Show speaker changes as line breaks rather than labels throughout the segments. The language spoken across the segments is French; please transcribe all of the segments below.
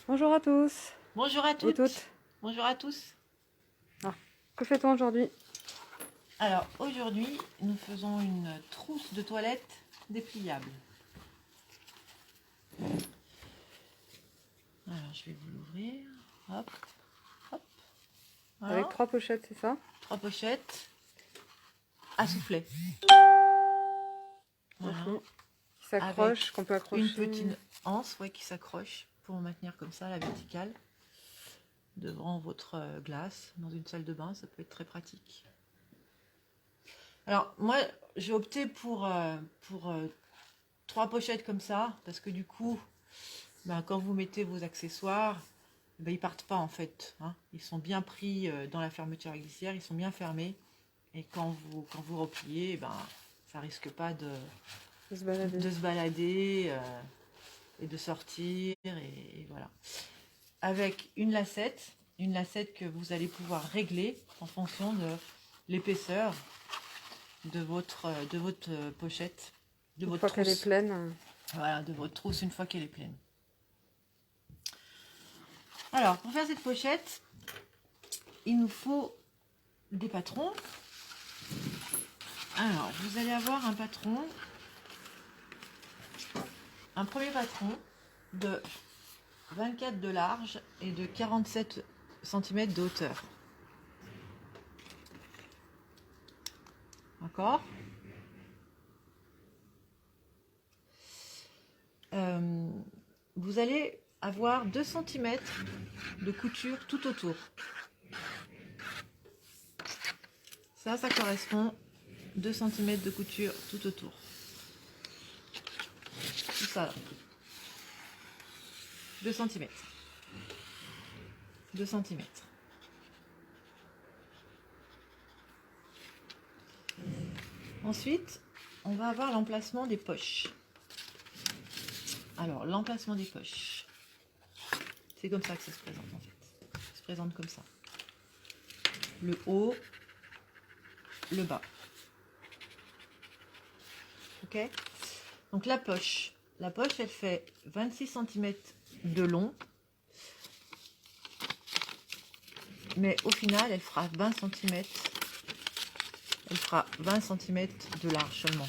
Bonjour à tous
Bonjour à
et
toutes.
toutes.
Bonjour à tous.
Que fait-on aujourd'hui?
Alors aujourd'hui, nous faisons une trousse de toilette dépliable. Alors je vais vous l'ouvrir. Hop, hop. Voilà.
Avec 3 pochettes, c'est ça?
3 pochettes à soufflet. Voilà.
Ok. Qui s'accroche, qu'on peut accrocher.
Une petite anse, ouais, qui s'accroche pour maintenir comme ça la verticale devant votre glace dans une salle de bain. Ça peut être très pratique. Alors moi, j'ai opté pour 3 pochettes comme ça parce que du coup, quand vous mettez vos accessoires, ils partent pas en fait, hein. Ils sont bien pris dans la fermeture à glissière, ils sont bien fermés. Et quand vous repliez, ça risque pas de
se balader.
se balader et de sortir. Et voilà. Avec une lacette que vous allez pouvoir régler en fonction de l'épaisseur de votre pochette, de
Une
votre
fois
trousse.
qu'elle est pleine.
Voilà, de votre trousse une fois qu'elle est pleine. Alors, pour faire cette pochette, il nous faut des patrons. Alors, vous allez avoir un patron, un premier patron de 24 de large et de 47 cm de hauteur. D'accord ? Vous allez avoir 2 cm de couture tout autour. Ça correspond 2 cm de couture tout autour. Tout ça. 2 cm. 2 cm. Ensuite, on va avoir l'emplacement des poches. Alors, l'emplacement des poches, c'est comme ça que ça se présente en fait. Ça se présente comme ça. Le haut, le bas. Ok ? Donc la poche, elle fait 26 cm de long. Mais au final, elle fera 20 cm. Elle fera 20 cm de large seulement.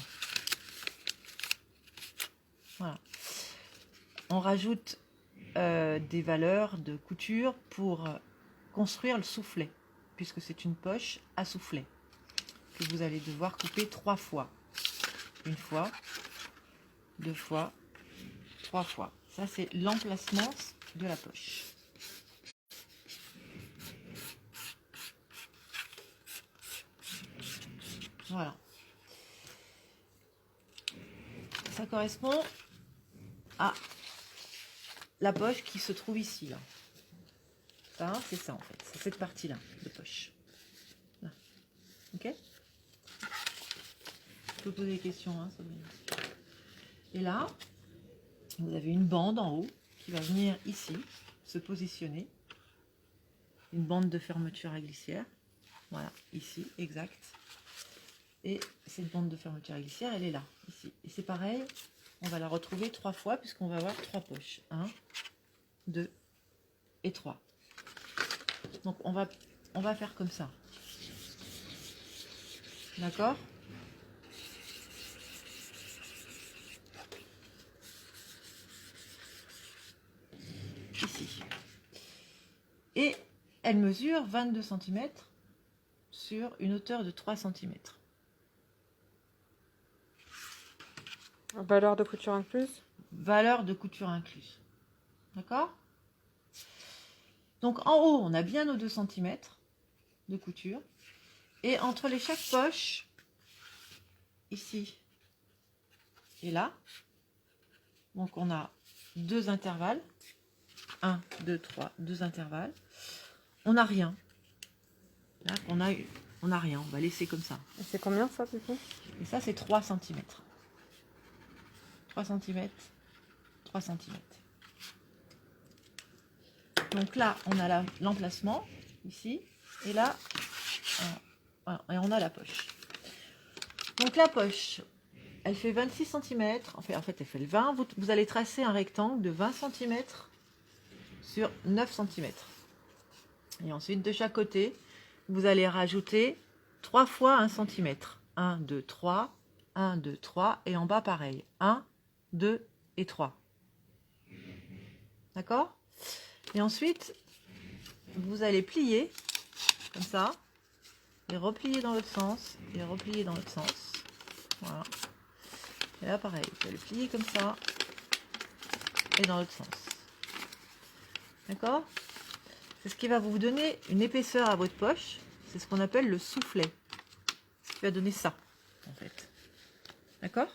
Voilà. On rajoute des valeurs de couture pour construire le soufflet, puisque c'est une poche à soufflet que vous allez devoir couper 3 fois. Une fois, 2 fois, 3 fois. Ça, c'est l'emplacement de la poche. Voilà. Ça correspond à la poche qui se trouve ici, là. Ça, c'est ça en fait. C'est cette partie-là de poche. Là. Ok ? Je peux poser des questions, hein, Sabrina. Et là, vous avez une bande en haut qui va venir ici, se positionner. Une bande de fermeture à glissière. Voilà, ici, exact. Et cette bande de fermeture à glissière, elle est là, ici. Et c'est pareil, on va la retrouver 3 fois puisqu'on va avoir 3 poches. 1, 2 et 3. Donc on va faire comme ça. D'accord ? Ici. Et elle mesure 22 cm sur une hauteur de 3 cm.
Valeur de couture incluse?
Valeur de couture incluse. D'accord ? Donc en haut, on a bien nos 2 cm de couture. Et entre chaque poche, ici et là, donc on a 2 intervalles. 1, 2, 3, 2 intervalles. On n'a rien. Là, on a rien. On va laisser comme ça.
Et c'est combien ça du coup?
Et ça, c'est 3 cm. 3 cm. 3 cm. Donc là, on a l'emplacement, ici. Et là, voilà, et on a la poche. Donc la poche, elle fait 26 cm. En fait, elle fait le 20. Vous allez tracer un rectangle de 20 cm sur 9 cm. Et ensuite, de chaque côté, vous allez rajouter 3 fois 1 cm. 1, 2, 3, 1, 2, 3, et en bas, pareil. 1, 2 et 3. D'accord? Et ensuite, vous allez plier, comme ça, et replier dans l'autre sens, et replier dans l'autre sens. Voilà. Et là, pareil, vous allez plier comme ça, et dans l'autre sens. D'accord? C'est ce qui va vous donner une épaisseur à votre poche. C'est ce qu'on appelle le soufflet. Ce qui va donner ça, en fait. D'accord?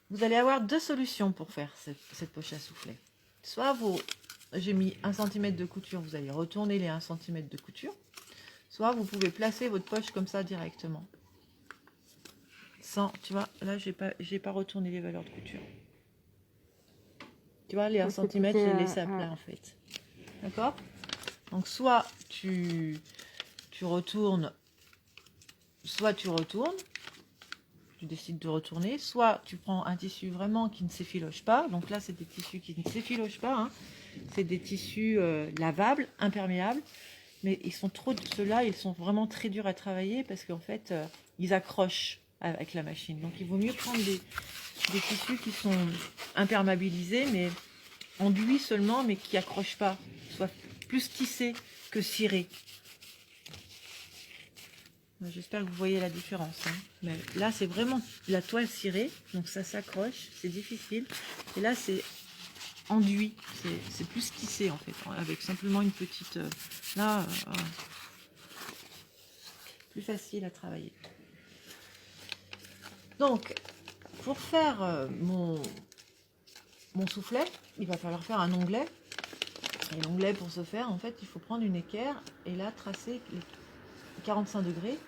Vous allez avoir deux solutions pour faire cette poche à soufflet. Soit vous, j'ai mis 1 cm de couture, vous allez retourner les 1 cm de couture. Soit vous pouvez placer votre poche comme ça directement. Sans, tu vois, là, j'ai pas retourné les valeurs de couture. Tu vois, les 1 cm, je les laisse à plat, en fait. D'accord? Donc, soit tu retournes, tu décides de retourner, soit tu prends un tissu vraiment qui ne s'effiloche pas. Donc là, c'est des tissus qui ne s'effilochent pas. Hein. C'est des tissus lavables, imperméables. Mais ils sont ceux-là, ils sont vraiment très durs à travailler parce qu'en fait, ils accrochent avec la machine. Donc, il vaut mieux prendre des tissus qui sont imperméabilisés, mais enduits seulement, mais qui accrochent pas, soit plus tissés que cirés. J'espère que vous voyez la différence. Hein. Mais là, c'est vraiment la toile cirée, donc ça s'accroche, c'est difficile. Et là, c'est enduit, c'est plus tissé en fait, avec simplement une petite... là, plus facile à travailler. Donc, pour faire mon soufflet, il va falloir faire un onglet. Et l'onglet, pour ce faire, en fait, il faut prendre une équerre et là, tracer les 45 degrés,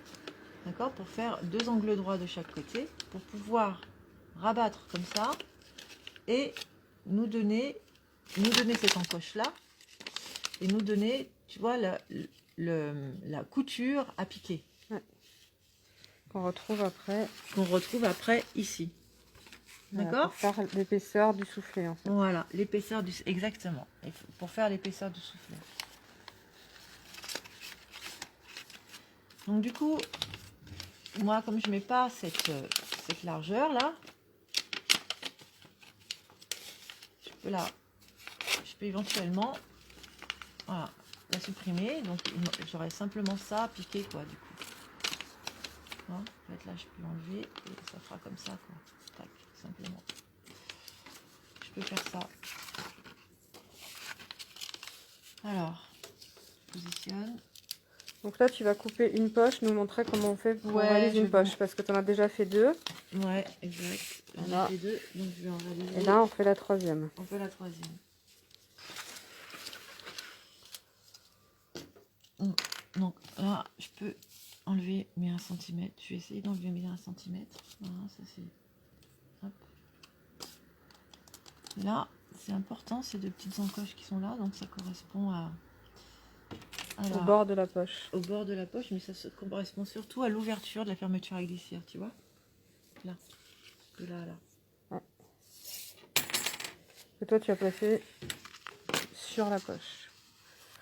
d'accord, pour faire 2 angles droits de chaque côté, pour pouvoir rabattre comme ça et nous donner cette encoche là et nous donner, tu vois, la couture à piquer.
Ouais. Qu'on retrouve après
Ici.
voilà,
D'accord?
pour faire l'épaisseur du soufflet. En fait.
Voilà, l'épaisseur du... Exactement. Pour faire l'épaisseur du soufflet. Donc du coup, moi, comme je mets pas cette largeur là, je peux éventuellement, voilà, la supprimer. Donc j'aurais simplement ça à piquer quoi du coup. Hein, en fait là je peux l'enlever et ça fera comme ça quoi. Tac, simplement. Je peux faire ça. Alors, je positionne.
Donc là, tu vas couper une poche, nous montrer comment on fait pour
Ouais,
réaliser une poche, parce que tu en as déjà fait 2.
Ouais, exact. J'en ai fait 2, donc je vais en réaliser.
Et là, on fait la 3e.
On fait la 3e. Donc là, je peux enlever mes 1 cm. Je vais essayer d'enlever mes 1 cm. Voilà, ça c'est... Hop. Là, c'est important, ces deux petites encoches qui sont là, donc ça correspond
Au bord de la poche.
Au bord de la poche, mais ça correspond surtout à l'ouverture de la fermeture à glissière, tu vois. Là. De là à là.
Ouais. Et toi, tu as placé sur la poche.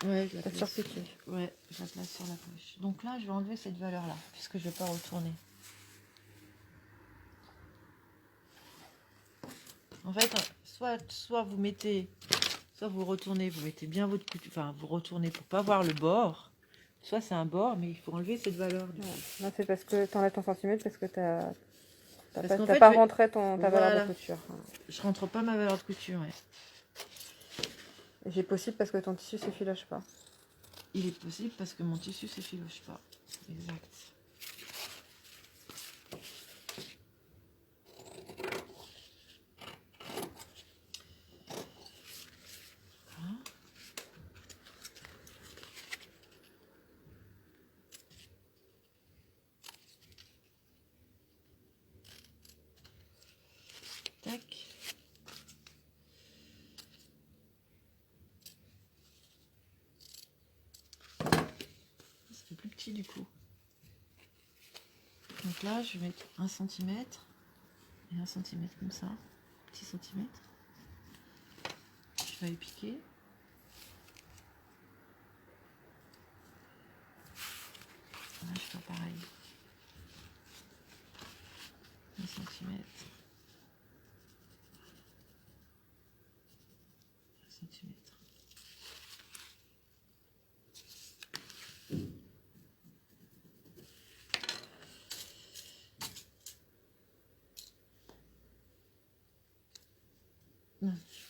Ouais, je la
Pas
place.
surpiqué.
Ouais, je la place sur la poche. Donc là, je vais enlever cette valeur-là, puisque je ne vais pas retourner. En fait, soit vous mettez... Soit vous retournez, vous mettez bien votre couture, enfin vous retournez pour pas voir le bord. Soit c'est un bord, mais il faut enlever cette valeur.
Ouais. Là, c'est parce que tu enlèves ton centimètre, parce que tu n'as
qu'en fait,
pas rentré ta valeur
voilà.
de couture.
Je rentre pas ma valeur de couture. Ouais.
Et j'ai possible parce que ton tissu s'effiloche pas.
Il est possible parce que mon tissu s'effiloche pas. Exact. Tac. C'est plus petit du coup. Donc là, je vais mettre 1 cm. Et 1 cm comme ça, 6 cm. Je vais aller piquer. Là, je fais pareil. 1 cm. 1 cm.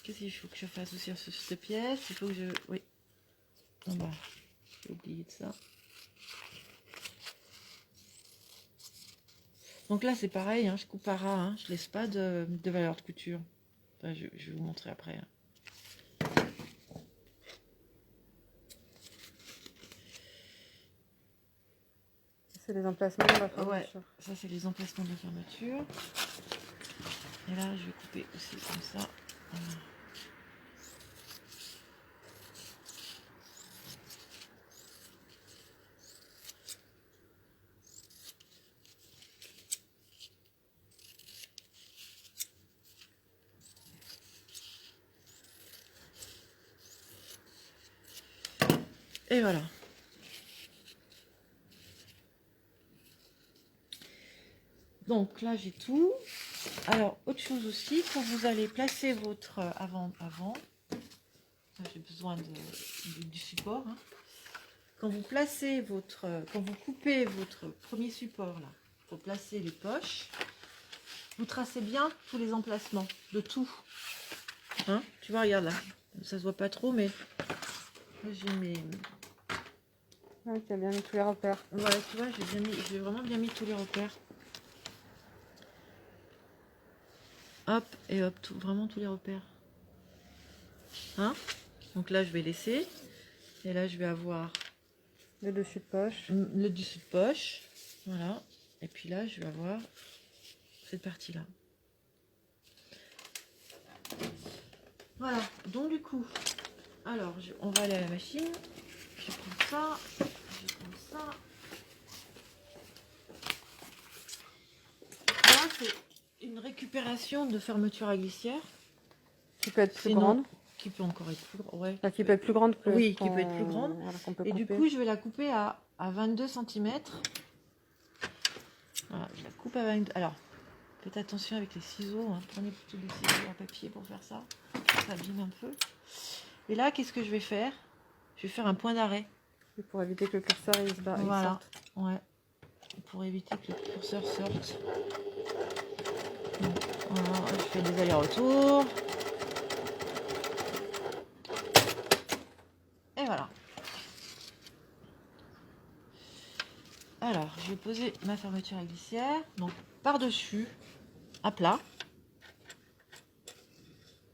Qu'est-ce qu'il faut que je fasse aussi sur cette pièce? Il faut que je... Oui. En bas. J'ai oublié de ça. Donc là, c'est pareil, hein, je coupe à ras. Hein, je laisse pas de valeur de couture. Enfin, je vais vous montrer après. Hein.
C'est les emplacements de la fermeture.
Ouais, ça, c'est les emplacements de la fermeture. Et là, je vais couper aussi comme ça. Voilà. Et voilà. Donc là, j'ai tout. Alors, autre chose aussi, quand vous allez placer votre avant, j'ai besoin du support. Hein. Quand vous placez votre, quand vous coupez votre premier support là, pour placer les poches, vous tracez bien tous les emplacements de tout. Hein, tu vois, regarde là, ça se voit pas trop, mais là, j'ai mes...
Ouais, tu as bien mis tous les repères.
Voilà, tu vois, j'ai vraiment bien mis tous les repères. Hop, et hop, vraiment tous les repères. Hein? Donc là, je vais laisser. Et là, je vais avoir
Le dessus de poche.
le dessus de poche. Voilà. Et puis là, je vais avoir cette partie-là. Voilà. Donc du coup, alors, on va aller à la machine. Je prends ça. Je prends ça. Là, c'est une récupération de fermeture à glissière.
Qui peut être plus
Sinon,
grande.
Qui peut encore être plus grande. Ouais,
Enfin, qui peut être plus grande que
oui, qui peut être plus grande.
Voilà, qu'on peut
Et
couper.
du coup, je vais la couper à 22 cm. Voilà, je la coupe à 22. Alors, faites attention avec les ciseaux. Hein. Prenez plutôt des ciseaux à papier pour faire ça. Ça abîme un peu. Et là, qu'est-ce que je vais faire? Je vais faire un point d'arrêt.
Et pour éviter que le curseur il se barre.
Voilà. Ouais. Pour éviter que le curseur sorte. Voilà, je fais des allers-retours. Et voilà. Alors, je vais poser ma fermeture à glissière. Donc, par-dessus, à plat.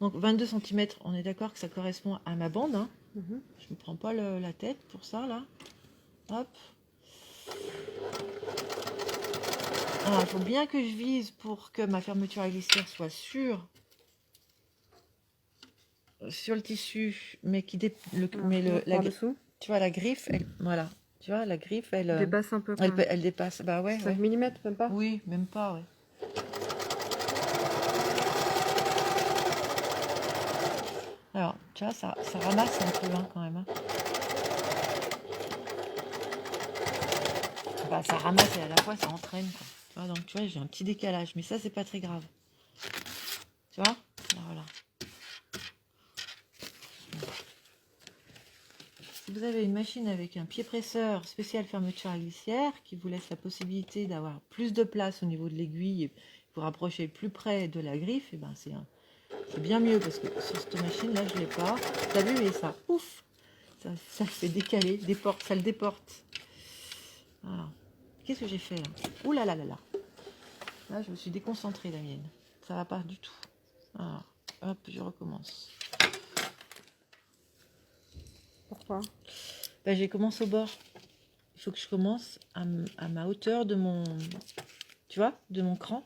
Donc, 22 cm, on est d'accord que ça correspond à ma bande. Hein. Je ne prends pas la tête pour ça, là. Hop. Alors, il faut bien que je vise pour que ma fermeture à glissière soit sur le tissu, mais qui
dessous.
tu vois, la griffe, elle, voilà. Tu vois, la griffe, elle
Dépasse un peu.
elle dépasse. Bah ouais.
5
ouais.
mm, même pas.
Oui, même pas, ouais. Alors, tu vois, ça ramasse un peu hein, quand même. Hein. Bah, ça ramasse et à la fois ça entraîne. Quoi. Tu vois, donc tu vois, j'ai un petit décalage, mais ça, c'est pas très grave. Tu vois? Alors, voilà. Si vous avez une machine avec un pied presseur spécial fermeture à glissière qui vous laisse la possibilité d'avoir plus de place au niveau de l'aiguille et vous rapprocher plus près de la griffe, et ben c'est bien mieux parce que sur cette machine là je l'ai pas. T'as vu, mais ça, ouf, ça fait décaler, ça le déporte. Alors, qu'est-ce que j'ai fait là? Ouh là là là là. Là je me suis déconcentrée la mienne. Ça va pas du tout. Alors, hop, je recommence.
Pourquoi?
Ben, j'ai commencé au bord. Il faut que je commence à ma hauteur de mon... Tu vois, de mon cran.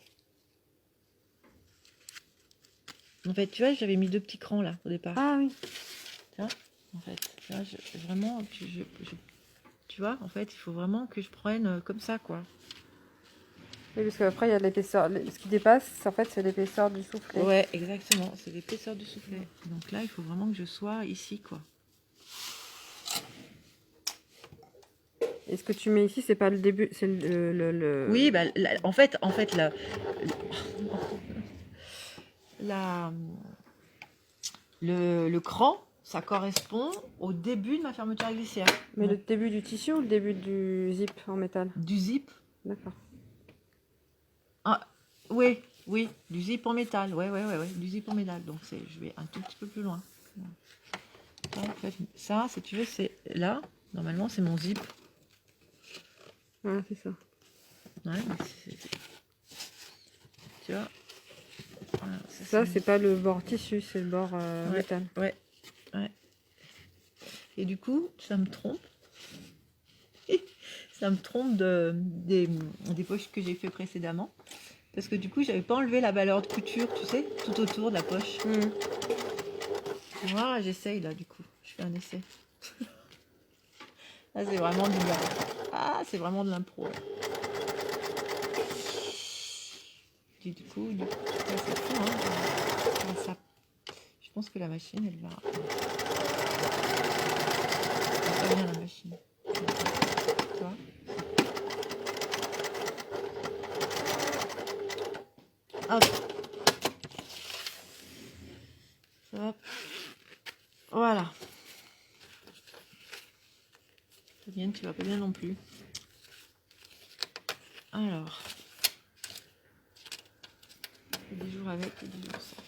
En fait, tu vois, j'avais mis 2 petits crans là au départ.
Ah oui.
Tu vois, en fait, tu vois, vraiment, tu vois, en fait, il faut vraiment que je prenne comme ça, quoi.
Oui, parce qu'après, il y a l'épaisseur. Ce qui dépasse, en fait, c'est l'épaisseur du soufflet.
Ouais, exactement. C'est l'épaisseur du soufflet. Donc là, il faut vraiment que je sois ici, quoi.
Et ce que tu mets ici, c'est pas le début, c'est
Oui, bah, en fait, la, le cran, ça correspond au début de ma fermeture à glissière.
Mais
Ouais.
le début du tissu ou le début du zip en métal?
Du zip.
D'accord.
Ah, oui, oui, du zip en métal. Ouais, du zip en métal. Donc je vais un tout petit peu plus loin. Ça, en fait, ça, si tu veux, c'est là. Normalement, c'est mon zip.
Ah, c'est ça.
Ouais, tu vois. Voilà,
Ça, c'est pas le bord tissu, c'est le bord
ouais,
métal.
ouais. Et du coup, ça me trompe. Ça me trompe des poches que j'ai fait précédemment. Parce que du coup, j'avais pas enlevé la valeur de couture, tu sais, tout autour de la poche. Voilà, j'essaye là, du coup. Je fais un essai. Là, c'est vraiment c'est vraiment de l'impro. Du coup, c'est fou, hein. Je pense que la machine, elle va pas bien, la machine. Tu vois ? Hop. Hop. Voilà. Fabienne, tu vas pas bien non plus. Alors. Des jours avec et des jours sans.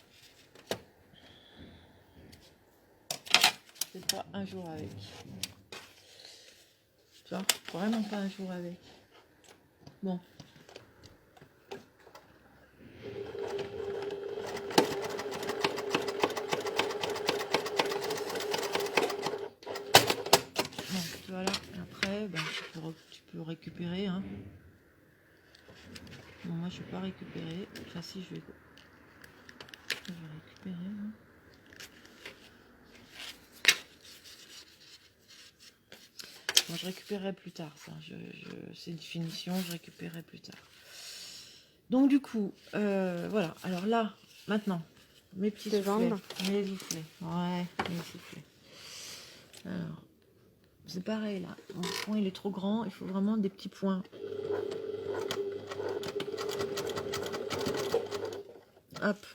C'est pas un jour avec. Tu vois, vraiment pas un jour avec. Bon. Bon, voilà. Après, ben, tu peux récupérer. Hein. Bon, moi, je ne vais pas récupérer. Enfin, si, je vais récupérer. Hein. Bon, je récupérerai plus tard. Ça. C'est une finition, je récupérerai plus tard. Donc, du coup, voilà. Alors là, maintenant, mes petits soufflets. Mes soufflets. Ouais, mes soufflets. Alors, c'est pareil là. Mon point, il est trop grand. Il faut vraiment des petits points. Hop.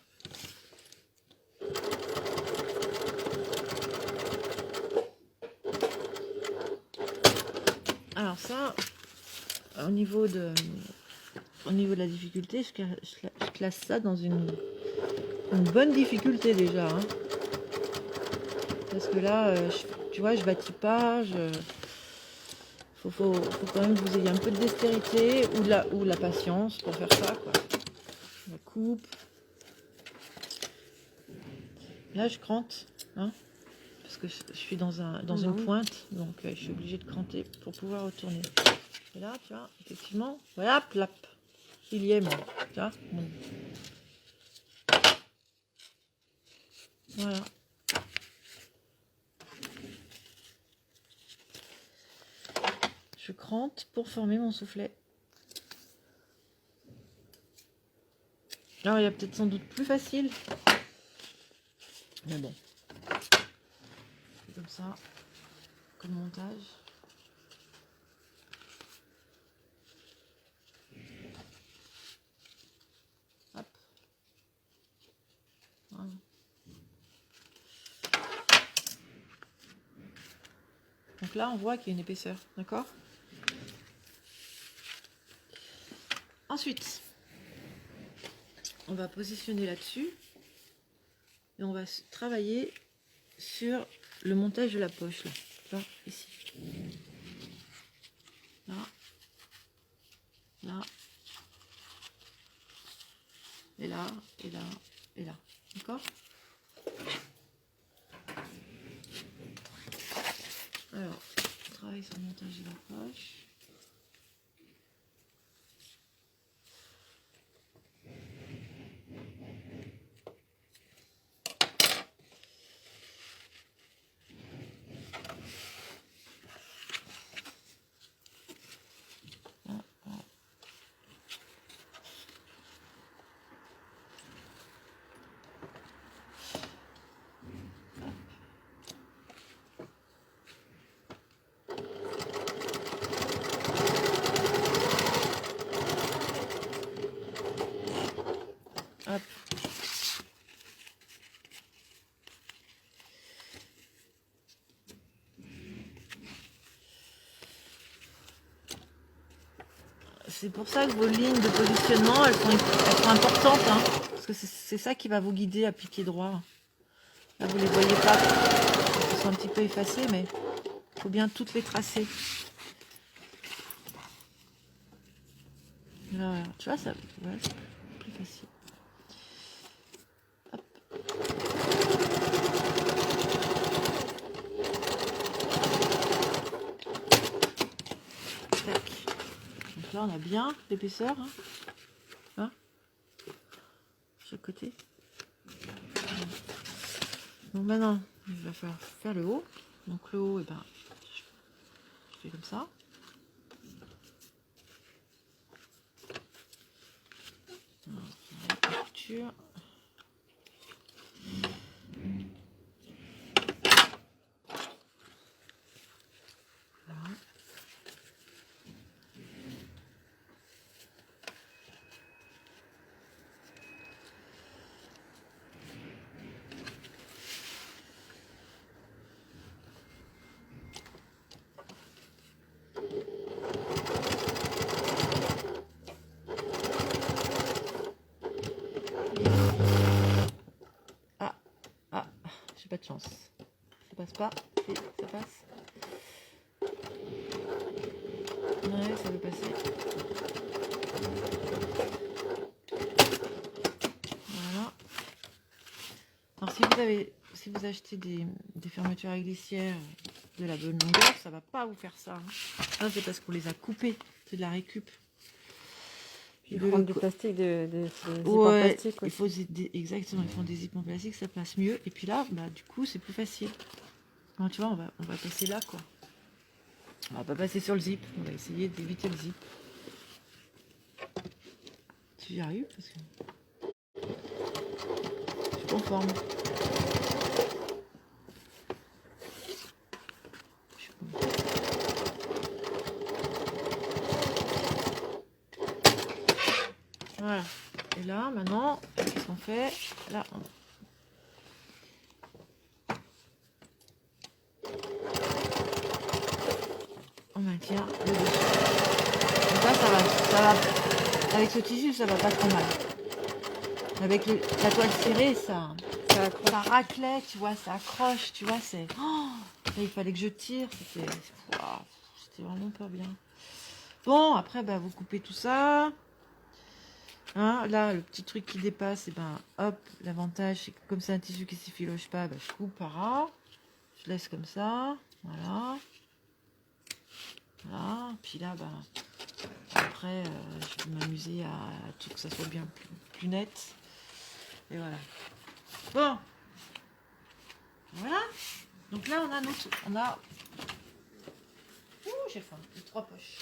Alors ça, au niveau de la difficulté, je classe ça dans une bonne difficulté déjà. Hein. Parce que là, tu vois, je bâtis pas. Faut quand même que vous ayez un peu de dextérité ou de la patience pour faire ça. Quoi. La coupe. Là, je crante. Hein, parce que je suis dans une pointe. Donc, je suis obligée de cranter pour pouvoir retourner. Et là, tu vois, effectivement, voilà, plap. Il y est, moi. Tu vois, bon. Voilà. Je crante pour former mon soufflet. Alors, il y a peut-être sans doute plus facile. Mais bon. C'est comme ça. Comme montage. Hop. Voilà. Donc là, on voit qu'il y a une épaisseur. D'accord ? Ensuite, on va positionner là-dessus. Et on va travailler sur le montage de la poche. Là, tu vois, ici. Là. Là. Et là. Et là. Et là. D'accord ? Alors, on travaille sur le montage de la poche. c'est pour ça que vos lignes de positionnement, elles sont importantes, hein, parce que c'est ça qui va vous guider à piquer droit. Là, vous les voyez pas, elles sont un petit peu effacées, mais il faut bien toutes les tracer. Là, tu vois, ça, ouais, c'est plus facile. Hop. Tac. Donc là, on a bien l'épaisseur. Hein. Là. Chaque côté. Donc maintenant, il va falloir faire le haut. Donc le haut, et ben, je fais comme ça. La couture. Voilà. Ah, j'ai pas de chance. Ça passe pas. Si, ça passe. Ouais, ça veut passer. Voilà. Alors si vous achetez des fermetures à glissière de la bonne longueur, ça va pas vous faire ça. Hein. Ah, c'est parce qu'on les a coupées. C'est de la récup.
Ils font du plastique, des zips en
Ouais,
plastique aussi.
exactement, ils font des zips en plastique, ça passe mieux. Et puis là, bah, du coup, c'est plus facile. Alors, tu vois, on va passer là, quoi. On va pas passer sur le zip, on va essayer d'éviter le zip. Si j'y arrive, parce que je suis conforme. Voilà. Et là, maintenant, qu'est-ce qu'on fait? Là, on maintient le dessus. Donc là, ça va. Avec ce tissu, ça va pas trop mal. Avec la toile cirée, ça raclait, tu vois, ça accroche, tu vois, c'est... Oh, là, il fallait que je tire, c'était vraiment pas bien. Bon, après, bah, vous coupez tout ça. Hein, là, le petit truc qui dépasse, et ben, hop, l'avantage, c'est que comme c'est un tissu qui s'effiloche pas, bah, je coupe par là. Je laisse comme ça, voilà. Voilà, puis là, bah, après, je vais m'amuser à tout que ça soit bien plus net. Et voilà. Bon. Voilà. Donc là, on a... Ouh, j'ai faim. Les 3 poches.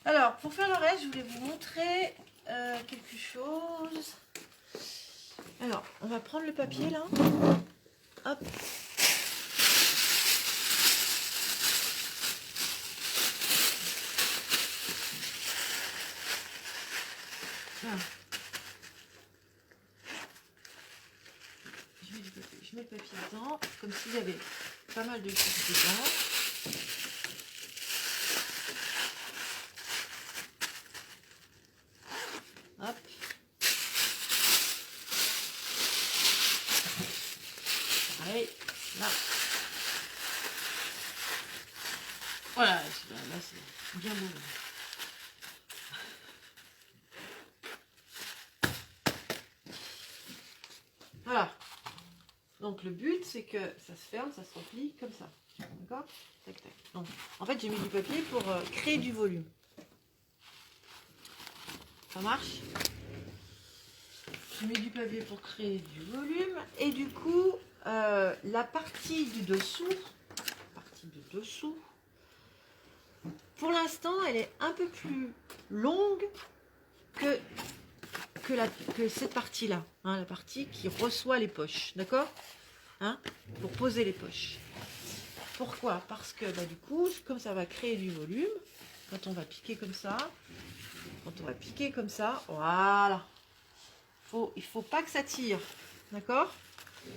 Alors, pour faire le reste, je voulais vous montrer quelque chose. Alors, on va prendre le papier, là. Hop. Voilà. Je mets le papier dedans, comme s'il y avait pas mal de choses dedans. Hop. Allez, là. Voilà, là c'est bien beau. Voilà. Donc le but, c'est que ça se ferme, ça se replie comme ça. D'accord? Tac, tac. Donc, en fait, j'ai mis du papier pour créer du volume. Ça marche? J'ai mis du papier pour créer du volume. Et du coup, la partie du dessous, pour l'instant, elle est un peu plus longue que cette partie-là, hein, la partie qui reçoit les poches, d'accord, hein, pour poser les poches. Pourquoi? Parce que bah, du coup, comme ça va créer du volume, quand on va piquer comme ça, voilà, il faut pas que ça tire, d'accord?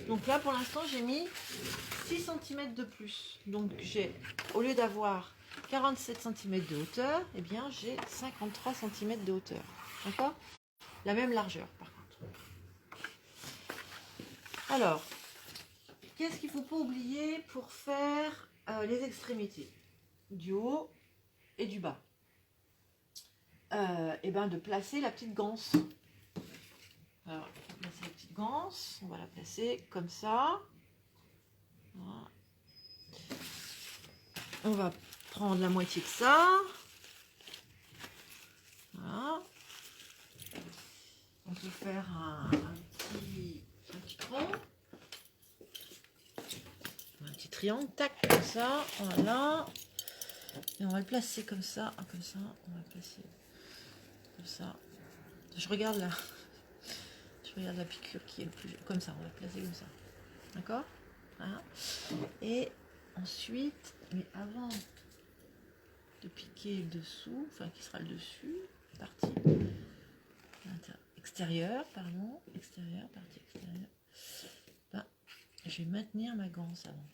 Donc là, pour l'instant, j'ai mis 6 cm de plus. Donc j'ai, au lieu d'avoir 47 cm de hauteur, et bien j'ai 53 cm de hauteur. D'accord? La même largeur par contre. Alors, qu'est-ce qu'il ne faut pas oublier pour faire les extrémités du haut et du bas? Et ben de placer la petite ganse. Alors, on va placer la petite ganse, on va la placer comme ça. Voilà. On va prendre la moitié de ça. Voilà. On peut faire un petit tronc. Un petit triangle, tac, comme ça, voilà. Et on va le placer comme ça, on va le placer comme ça. Je regarde la piqûre qui est le plus... Comme ça, on va le placer comme ça. D'accord? Voilà. Et ensuite, mais avant de piquer le dessous, enfin qui sera le dessus, partie extérieure, pardon, extérieure, partie extérieure. Ben, je vais maintenir ma ganse avant.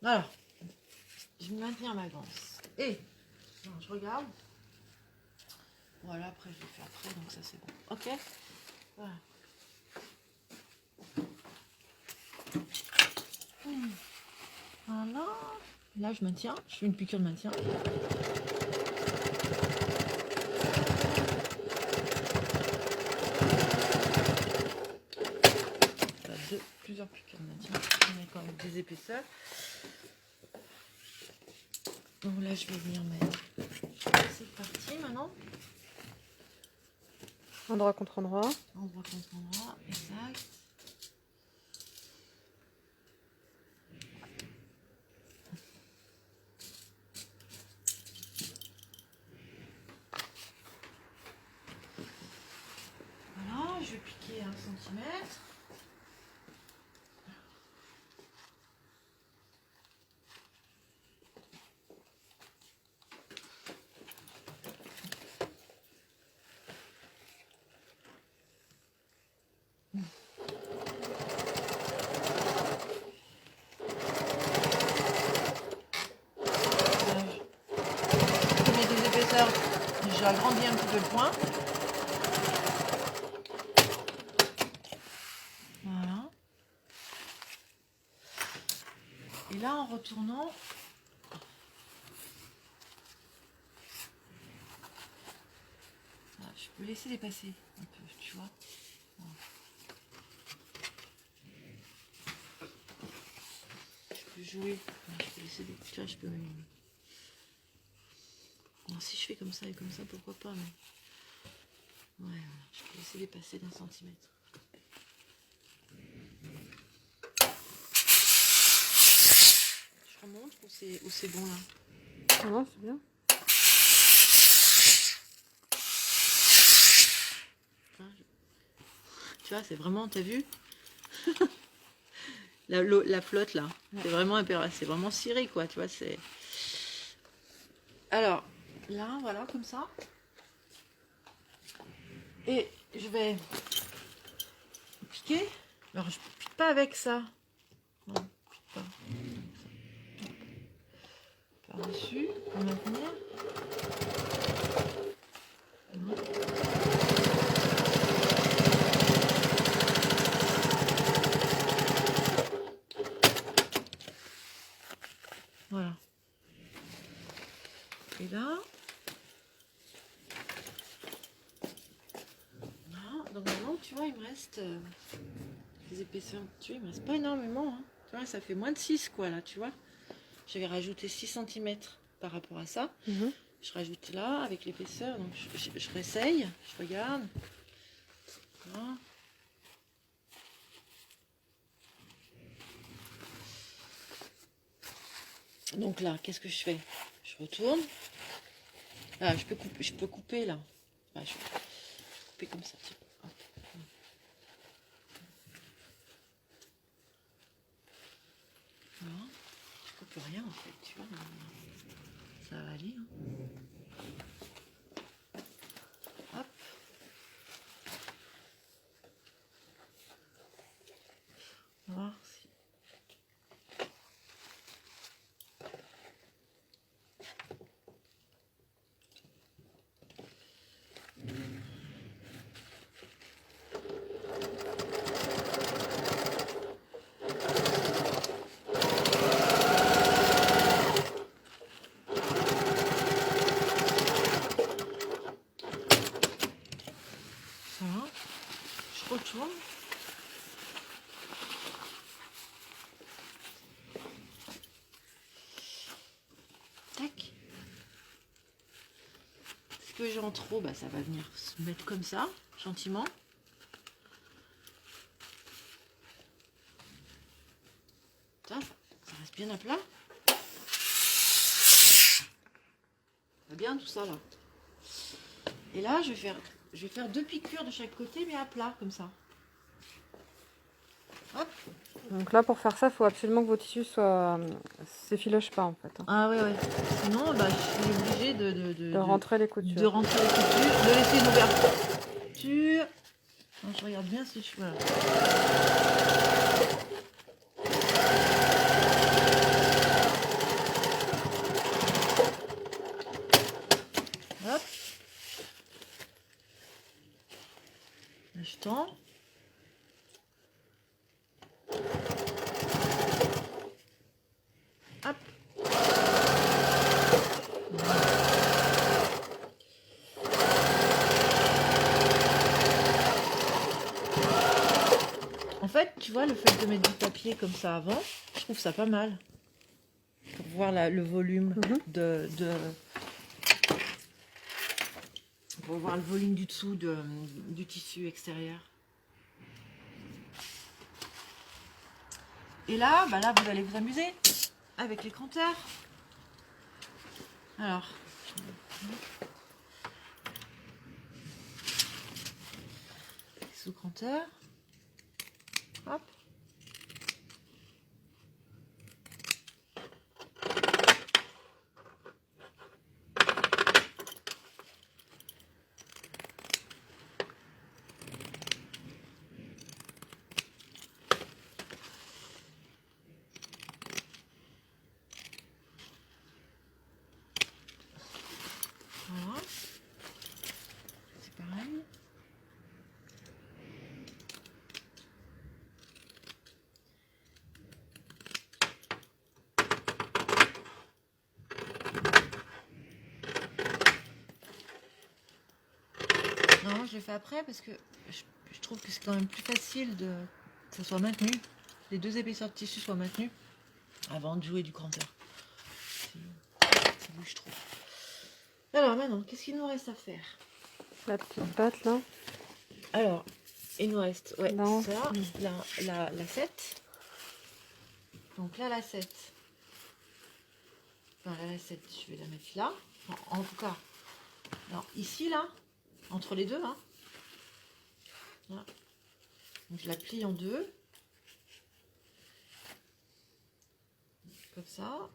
Alors, je vais maintenir ma ganse. Et, non, je regarde. Voilà, après je le fais après, donc ça c'est bon. Ok? Voilà. Voilà. Là, je maintiens. Je fais une piqûre de maintien. Voilà, plusieurs piqûres de maintien. On a quand même des épaisseurs. Donc là, je vais venir mettre cette partie maintenant.
Endroit contre endroit.
Endroit contre endroit, exact. Voilà, je vais piquer 1 centimètre. J'agrandis un petit peu le point. Voilà. Et là, en retournant, je peux laisser dépasser un peu, tu vois. Voilà. Je peux jouer. Je peux laisser des... Tu vois, je peux... Alors, si je fais comme ça et comme ça, pourquoi pas, mais... Ouais, voilà. Je peux laisser dépasser d'1 centimètre. Je remonte ou c'est bon là?
Non, c'est bien.
Tu vois, c'est vraiment, t'as vu? la flotte là, ouais. C'est vraiment ciré quoi, tu vois, c'est... Alors, là, voilà, comme ça. Et je vais piquer. Alors, je pique pas avec ça. Non, je pique pas. Par-dessus, pour maintenir. Voilà. Et là... Donc maintenant, tu vois, il me reste des épaisseurs. Tu vois, il me reste pas énormément. Hein. Tu vois, ça fait moins de 6, quoi, là, tu vois. J'avais rajouté 6 cm par rapport à ça. Je rajoute là, avec l'épaisseur. Donc, je réessaye. Je regarde. Voilà. Donc là, qu'est-ce que je fais? Je retourne. Ah, je peux couper, là. Ah, je vais couper comme ça, tiens. Voilà. Je coupe rien en fait, tu vois. Ça va aller. Hein. Hop. peu en trop, bah, ça va venir se mettre comme ça, gentiment. Ça reste bien à plat. Ça va bien tout ça là. Et là, je vais faire 2 piqûres de chaque côté, mais à plat, comme ça. Hop.
Donc là, pour faire ça, il faut absolument que vos tissus soient... s'effilochent pas, en fait. Hein.
Ah ouais, ouais. Sinon, bah, je suis obligée
De rentrer les coutures.
de rentrer les coutures, de laisser une ouverture. Non, je regarde bien si je... Voilà. Hop. Là, je tends. Hop. En fait, tu vois, le fait de mettre du papier comme ça avant, je trouve ça pas mal. Pour voir le volume pour voir le volume du dessous du tissu extérieur. Et là, bah là, vous allez vous amuser avec les compteurs. Alors, sous-compteur. Hop. Voilà. C'est pareil. Non, je le fais après parce que je trouve que c'est quand même plus facile que ça soit maintenu. Les 2 épaisseurs de tissu soient maintenues avant de jouer du cranteur. C'est où je trouve. Alors maintenant, qu'est-ce qu'il nous reste à faire?
La petite patte, là.
Alors, il nous reste
Non.
ça, la 7. Donc là, la 7. Enfin, la 7, je vais la mettre là. En tout cas, alors, ici, là, entre les deux, hein. Là. Donc je la plie en 2. Comme ça.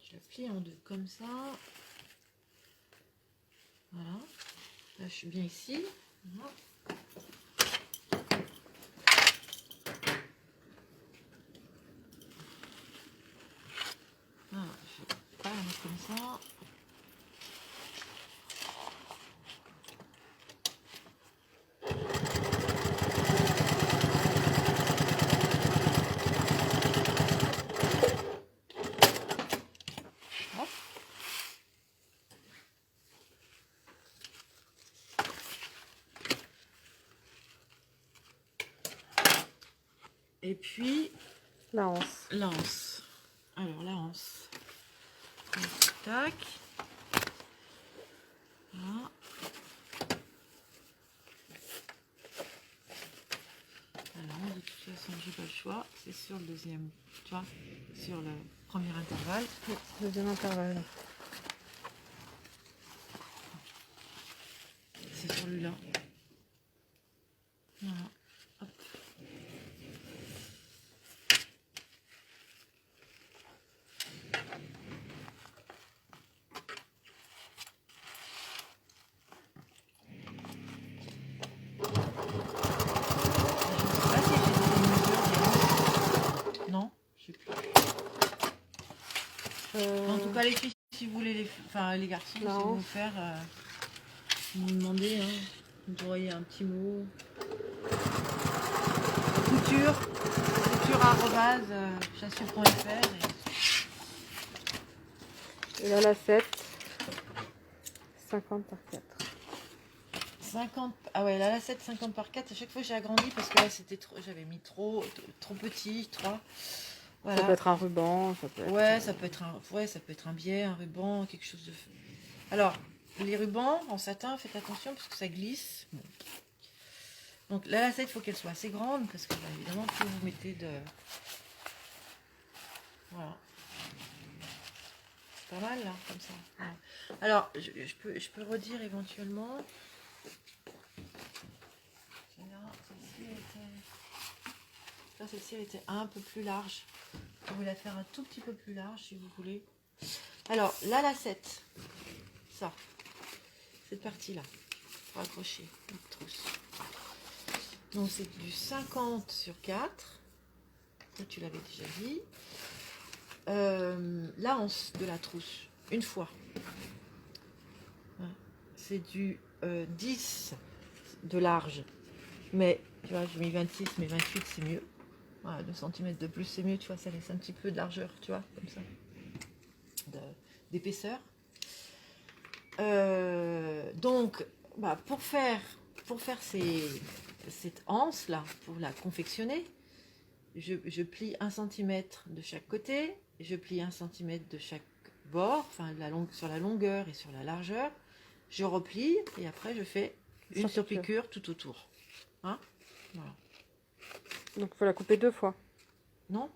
Je la plie en 2 comme ça. Voilà. Là, je suis bien ici. Voilà. Voilà, je vais pas la mettre comme ça. Hop. Et puis
La anse.
l'anse. Alors la anse. Tac. Voilà. Alors de toute façon j'ai pas le choix. C'est sur le deuxième, tu vois, sur le premier intervalle.
Deuxième intervalle.
C'est celui-là. Voilà. Hop. Non, je sais plus. En tout cas, les filles, si vous voulez, enfin les garçons, si
Non.
vous voulez faire, vous me demandez, hein, vous auriez un petit mot. couture@chassure.fr
Et là, la 7. 50 par 4.
50, ah ouais, là la 7, 50 par 4, à chaque fois j'ai agrandi parce que là c'était trop, j'avais mis trop petit, 3. Voilà.
Ça peut être un ruban, ça peut être...
Ouais, ça peut être un biais, un ruban, quelque chose de... Alors, les rubans en satin, faites attention parce que ça glisse. Bon. Donc la lacette, il faut qu'elle soit assez grande parce que, bah, évidemment, plus vous mettez de... Voilà. C'est pas mal, là, comme ça. Voilà. Alors, je peux redire éventuellement... Celle-ci, elle était un peu plus large. Vous pouvez la faire un tout petit peu plus large si vous voulez. Alors, la lacette, ça, cette partie-là, pour accrocher notre trousse. Donc, c'est du 50 sur 4. Ça, tu l'avais déjà dit. La hanse de la trousse, une fois. C'est du 10 de large. Mais, tu vois, j'ai mis 26, mais 28, c'est mieux. Voilà, 2 cm de plus, c'est mieux, tu vois, ça laisse un petit peu de largeur, tu vois, comme ça, d'épaisseur. Donc, bah, pour faire cette anse là, pour la confectionner, je plie 1 cm de chaque côté, je plie 1 cm de chaque bord, enfin sur la longueur et sur la largeur, je replie et après je fais une surpiqûre tout autour. Hein, voilà.
Donc il faut la couper 2 fois.
Non,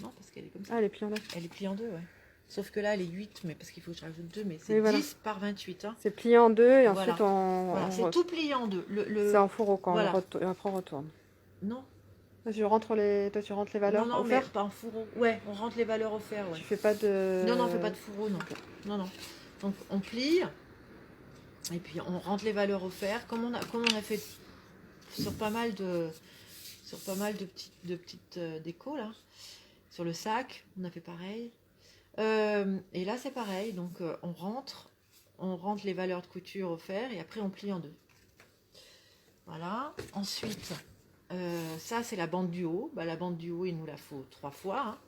non, parce qu'elle est comme ça.
Ah, elle est pliée en 2.
Elle est pliée en 2, ouais. Sauf que là, elle est 8, mais parce qu'il faut que je rajoute 2, mais c'est
Oui, voilà.
10 par 28. Hein.
C'est plié en 2 et
Voilà.
ensuite on...
Voilà, c'est tout plié en 2.
C'est en fourreau quand
voilà.
et après on retourne.
Non.
Toi, tu rentres les valeurs
non,
au
mais
fer.
pas en fourreau. Ouais, on rentre les valeurs au fer, ouais.
Tu fais pas de...
Non, on fait pas de fourreau, non. Non, non. Donc, on plie, et puis on rentre les valeurs au fer, comme on a fait sur pas mal de petites décos, là. Sur le sac, on a fait pareil. Et là, c'est pareil. Donc, on rentre les valeurs de couture au fer et après, on plie en 2. Voilà. Ensuite, ça, c'est la bande du haut. Bah, la bande du haut, il nous la faut 3 fois.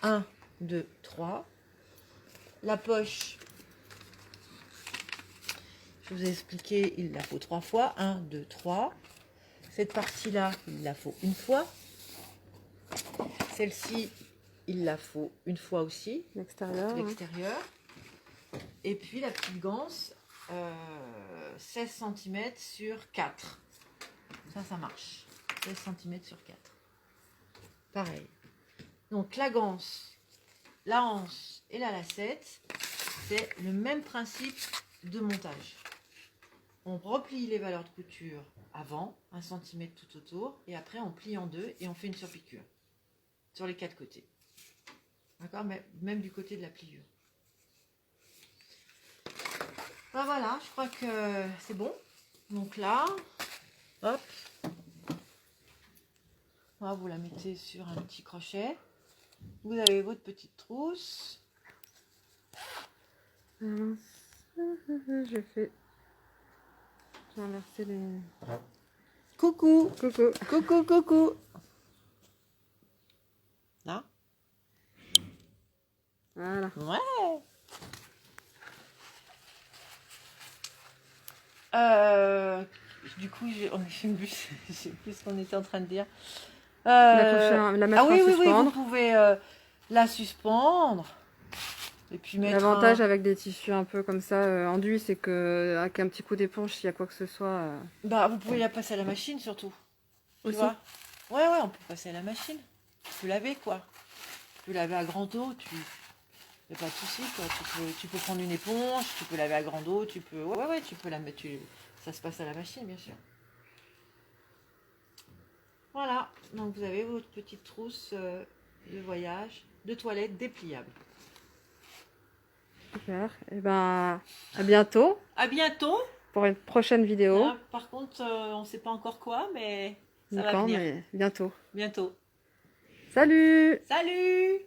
Hein. 1, 2, 3. La poche, je vous ai expliqué, il la faut 3 fois. 1, 2, 3. Cette partie-là, il la faut une fois. Celle-ci, il la faut une fois aussi.
L'extérieur.
L'extérieur. Hein. Et puis la petite ganse, 16 cm sur 4. Ça marche. 16 cm sur 4. Pareil. Donc la ganse, la hanse et la lacette, c'est le même principe de montage. On replie les valeurs de couture avant, 1 cm tout autour, et après on plie en 2 et on fait une surpiqûre sur les 4 côtés. D'accord, même du côté de la pliure. Ben voilà, je crois que c'est bon. Donc là, hop, là, vous la mettez sur un petit crochet. Vous avez votre petite trousse.
J'ai inversé les...
Coucou,
Coucou.
coucou, coucou. Là.
Voilà.
Ouais. Du coup, je sais plus ce qu'on était en train de dire.
La mettre
oui,
à
oui,
suspendre.
vous pouvez la suspendre. Et puis mettre
L'avantage avec des tissus un peu comme ça, enduits, c'est que avec un petit coup d'éponge, s'il y a quoi que ce soit...
Bah, vous pouvez la passer à la machine surtout. Tu
Aussi.
vois. Ouais, on peut passer à la machine. Tu peux laver, quoi. Tu peux laver à grand eau, y a pas de souci, quoi. Tu peux prendre une éponge, tu peux laver à grande eau, tu peux... Ouais, tu peux la mettre... Ça se passe à la machine, bien sûr. Voilà, donc vous avez votre petite trousse de voyage, de toilette dépliable.
Super. Et ben, à bientôt
À bientôt.
pour une prochaine vidéo.
Là, par contre, on ne sait pas encore quoi, mais ça va
D'accord,
venir.
mais bientôt.
Bientôt.
Salut!
Salut!